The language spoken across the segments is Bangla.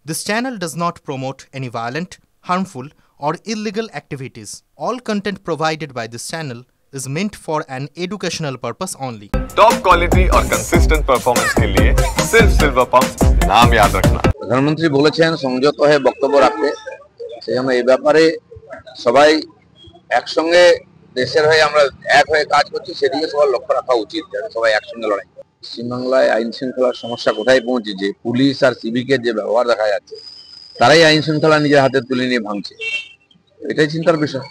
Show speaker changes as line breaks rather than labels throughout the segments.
This channel does not promote any violent, harmful, or illegal activities. All content provided by this channel is meant for an educational purpose only.
Top quality और कंसिस्टेंट परफॉर्मेंस के लिए सिर्फ सिल्वर पंप नाम याद रखना।
প্রধানমন্ত্রী বলেছেন সংযত হয়ে বক্তব্য রাখতে, সেই আমরা এই ব্যাপারে সবাই একসঙ্গে দেশের হয়ে আমরা এক হয়ে কাজ করছি, সেদিকে সবার লক্ষ্য রাখা উচিত, সবাই একসঙ্গে লড়াই। পশ্চিমবাংলায় আইন শৃঙ্খলার সমস্যা কোথায় পৌঁছেছে, পুলিশ আর সিভিকের যে ব্যবহার দেখা যাচ্ছে, তারাই আইন শৃঙ্খলা নিজের হাতে তুলে নিয়ে ভাঙছে। এটাই চিন্তার বিষয়,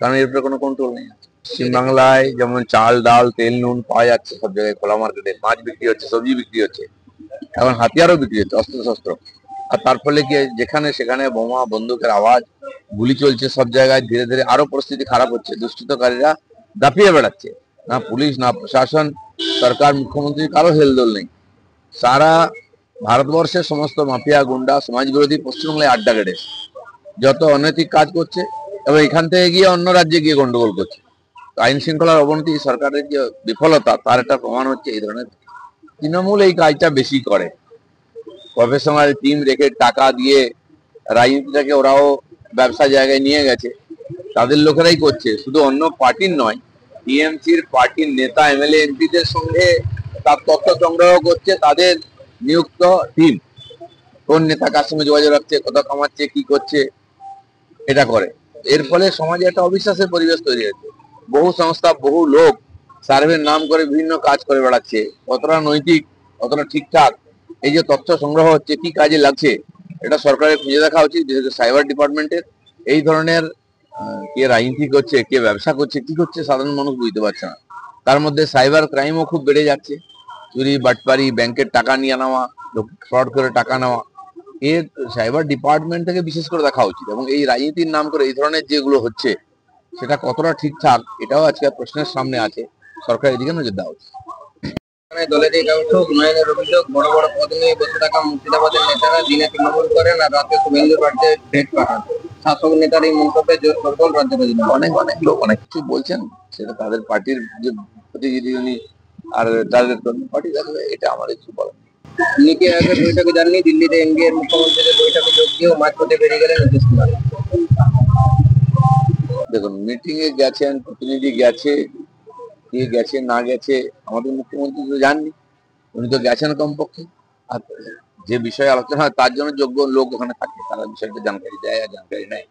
কারণ এর উপরে কোনো কন্ট্রোল নেই। পশ্চিমবাংলায় যেমন চাল ডাল তেল নুন পাওয়া যাচ্ছে সব জায়গায়, খোলা মার্কেটে মাছ বিক্রি হচ্ছে, সবজি বিক্রি হচ্ছে, এখন হাতিয়ারও বিক্রি হচ্ছে, অস্ত্রশস্ত্র। আর তার ফলে কি যেখানে সেখানে বোমা বন্দুকের আওয়াজ, গুলি চলছে সব জায়গায়। ধীরে ধীরে আরো পরিস্থিতি খারাপ হচ্ছে, দুষ্কৃতকারীরা দাপিয়ে বেড়াচ্ছে। না পুলিশ, না প্রশাসন, সরকার, মুখ্যমন্ত্রী কারো হেলদোল নেই। সারা ভারতবর্ষের সমস্ত মাফিয়া গুন্ডা সমাজ বিরোধী পশ্চিমবাংলায় আড্ডা কেটে যত অনৈতিক কাজ করছে এবং এখান থেকে গিয়ে অন্য রাজ্যে গিয়ে গন্ডগোল করছে। আইন শৃঙ্খলার অবনতি, সরকারের যে বিফলতা, তার একটা প্রমাণ হচ্ছে এই ধরনের। তৃণমূল এই কাজটা বেশি করে, প্রফেশনাল টিম রেখে টাকা দিয়ে রাজনীতিটাকে ওরাও ব্যবসা জায়গায় নিয়ে গেছে, তাদের লোকেরাই করছে, শুধু অন্য পার্টির নয়। টিএমসির পার্টির নেতা এমএলএ এমপিদের সঙ্গে তার তথ্য সংগ্রহ করছে তাদের নিযুক্ত টিম, কোন নেতা কার সঙ্গে যোগাযোগ রাখছে, কত কামাচ্ছে, কি করছে, এটা করে। এর ফলে সমাজে একটা অবিশ্বাসের পরিবেশ তৈরি হয়েছে। বহু সংস্থা, বহু লোক সার্ভের নাম করে বিভিন্ন কাজ করে বেড়াচ্ছে, কতটা নৈতিক, কতটা ঠিকঠাক এই যে তথ্য সংগ্রহ হচ্ছে, কি কাজে লাগছে, এটা সরকারের খুঁজে দেখা উচিত। বিশেষ করে সাইবার ডিপার্টমেন্টের এই ধরনের কে রাজনীতি করছে, কে ব্যবসা করছে, কি করছে সাধারণ মানুষ বুঝতে পারছে না। তার মধ্যে সাইবার ক্রাইমও খুব বেড়ে যাচ্ছে, চুরি বাটপারি, ব্যাংকের টাকা নিয়ে নেওয়া, ফ্রড করে টাকা নেওয়া, এর সাইবার ডিপার্টমেন্ট থেকে বিশেষ করে দেখা উচিত। এবং এই রাজনীতির নাম করে এই ধরনের যেগুলো হচ্ছে, সেটা কতটা ঠিকঠাক, এটাও আজকে প্রশ্নের সামনে আছে, সরকার এদিকে নজর দেওয়া উচিত।
দলের একাংশ উন্নয়নের অভিযোগ, বড় বড় পদ নিয়ে বসে থাকা মুর্শিদাবাদের নেতারা দিনে তৃণমূল করেন আর রাতে শুভেন্দুর বাড়িতে ভেট পাঠান। শাসক নেতার এই মন্তব্যে জোর সরগোল রাজ্যবাসী।
অনেক লোক অনেক কিছু বলছেন, সেটা তাদের পার্টির যে প্রতিনিধি উনি আর তাদের পার্টি দেখবে, এটা আমাদের কিছু বলার নেই।
নীতি আয়োগের বৈঠকে যাননি, দিল্লিতে এনডিএর মুখ্যমন্ত্রীদের বৈঠকে যোগ দিয়েও মাঝপথে বেরিয়ে গেলেন নীতিশ কুমার।
দেখুন, মিটিং এ গেছেন, প্রতিনিধি গেছে, কে গেছে না গেছে, আমাদের মুখ্যমন্ত্রী তো জাননি, উনি তো গেছেন কমপক্ষে। আর যে বিষয়ে আলোচনা হয় তার জন্য যোগ্য লোক ওখানে থাকে, তারা বিষয়টা জানকারি দেয় আর জানকারি নেয়।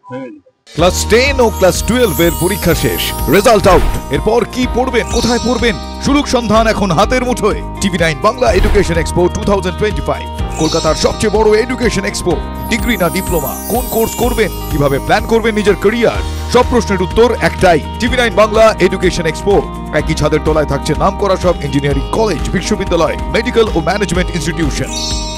ক্লাস 10 ও ক্লাস 12 এর পরীক্ষা শেষ, রেজাল্ট আউট। এরপর কি পড়বেন, কোথায় পড়বেন, সুলুক সন্ধান এখন হাতের মুঠোয়। টিভি9 বাংলা এডুকেশন এক্সপো 2025, কলকাতার সবচেয়ে বড় এডুকেশন এক্সপো। ডিগ্রি না ডিপ্লোমা, কোন কোর্স করবেন, কিভাবে প্ল্যান করবেন নিজের ক্যারিয়ার, সব প্রশ্নের উত্তর একটাই। TV nine Bangla education expo. একই ছাদের তলায় থাকছে নামকরা সব ইঞ্জিনিয়ারিং কলেজ, বিশ্ববিদ্যালয়, মেডিকেল ও management institution.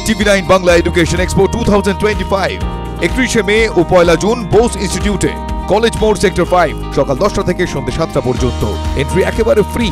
TV nine Bangla education expo 2025, 31 May ও 1 জুন বোস ইনস্টিটিউটে, কলেজ মোড়, সেক্টর 5, সকাল 10টা থেকে সন্ধ্যে 7টা পর্যন্ত। এন্ট্রি একেবারে ফ্রি।